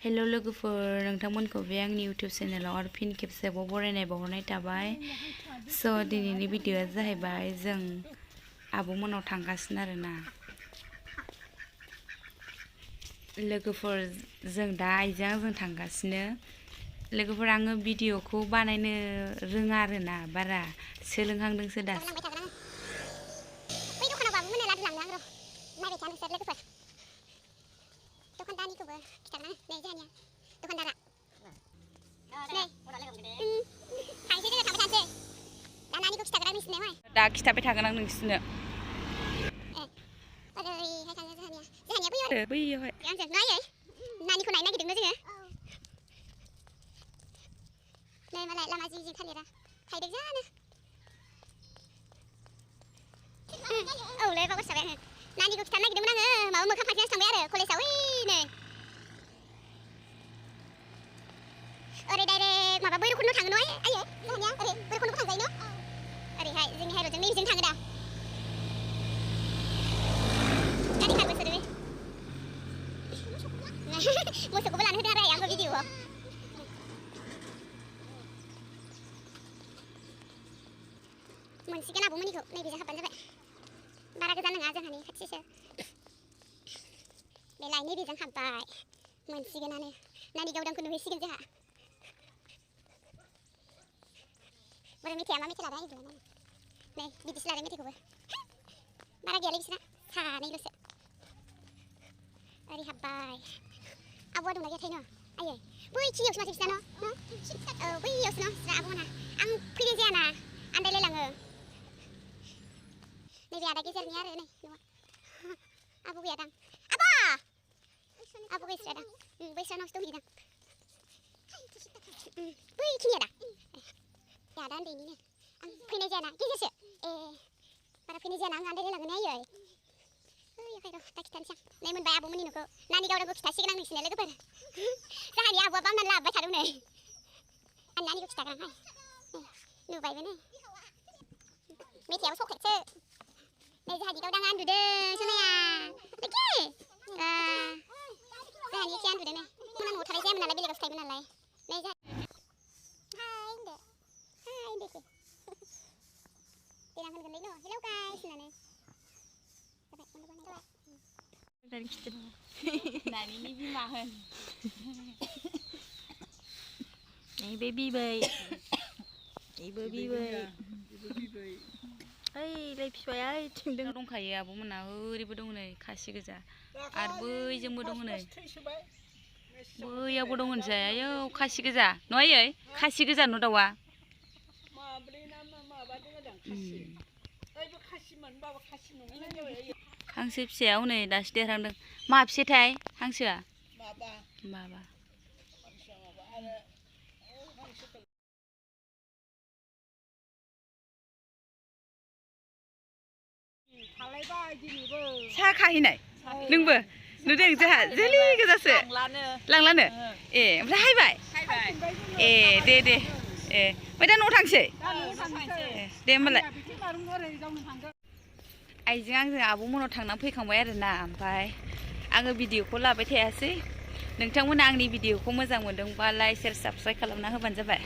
Hello लोगोफोर नोंथांमोनखौ बे आंनि यूट्यूब चेनेलाव आरो फिन खेबसेबाव बरायनाय बावहरनाय थाबाय स' दिनैनि भिडिअ'आ जाहैबाय जों आब'मोनाव थांगासिनो आरोना लोगोफोर जों दा आइजों आंजों थांगासिनो लोगोफोर आङो भिडिअ'खौ बानायनो रोङा आरोना बारा सोलोंहांदोंसो दासो दा खिथाबाय थागोन आं नोंसिनो बैयावहाय नानिखौ नायनो नागिरदोंमोन जोङो नै मालाय लामा जिं जिं थालिरा थाइदों जानो औलै बावगारसो जाबाय नानिखौ खिथानो नागिरदोंमोन आङो माबा मोखां फारसेसो थांबाय आरो कलेजाव ओइ नै ओरै डाइरेक्ट माबा बैरखन्द थाङो न' आइयो जोंहानिया ओरै बैरखन्दबो थांजायो न' ओरैहाय जोंनि हाइरडजों नैजों थाङो दा गारि खारबोसो रे मोसौखौबो लानो होदों आरो आंबो भिडिअ'आव मोनसिगोन आब'मोननिखौ नैबेजों हाबबानो जाबाय बारा गोजान नङा जोंहानि खाथिसो बेलाय नैबेजों हाबबाय मोनसिगोनानो नानि गावदांखौ नुहैसिगोन जोंहा बोरै मेथाइआ मा मेथाइ लादों आइजोलाय नै बिदिसो लादों मेथाइखौबो बारा गैयालै बिसोरना सानैल'सो ओरै हाबबाय आब'आ दंना गैयाथाय न' आयै बैखिनियावसो माथो बिसिना न' औ बैयावसो न' बिसिना आब'मोना आं फैनाय जायाना आन्दायलायलाङो नैबे आदा गेजेरनि आरो नै न'आ आब' गैयादां आब' गैस्रायादां बैस्रानावसो दंहैदां बैखिनिया दा आदा उन्दैनिनो आं फैनाय जायाना गेजेरसो बारा फैनाय जायाना आं आन्दायलायलाङो आयै ओइ र' दा खिथानोसै आं नै मोनबाय आब'मोननि न'खौ नानि गावदांखौ खिथासिगोन आं नोंसिनो लोगोफोर जोंहानि आब'आ बामनानै लाबोबाय थादों नै आं नानिखौ खिथाग्राहाय नुबायबो नै मेथाइआबो सखेदसो नै जोंहानि गावदाङा उन्दुदों सनाया जोंहानि एखे उन्दुदों नै मोना न'आव थानाय जायामोन नालाय बेलेगावसो थायोमोन नालाय नै हाय होनदो देनां होनगोनलै न' हेलौ गाइस होननानै नानिनि बिमा होन नैबे बिबै इबो बिबै ओइलाय बिफाया ओइथिं दंखायो आब'मोना ओरैबो दङ नै खासि गोजा आरो बैजोंबो दङ नै बैयावबो दङ होनसै आयौ खासि गोजा न' आयै खासि गोजा न' दाउआ हांसो फिसाया हनै दासो देरहांदों मा फिसाथाय हांसोआ माबा साहा खाहैनाय नोंबो नुदों जोंहा जोलै गोजासो लांलानो ओमफ्राय हायबाय दे ओमफ्राय दा न'आव थांसै दे होमबालाय आइजों आंजों आब'मोनाव थांनानै फैखांबाय आरोना ओमफ्राय आङो भिडिअ'खौ लाबाय थायासै नोंथांमोना आंनि भिडिअ'खौ मोजां मोनदोंबा लाइक शेयार साबस्क्राइब खालामना होबानो जाबाय।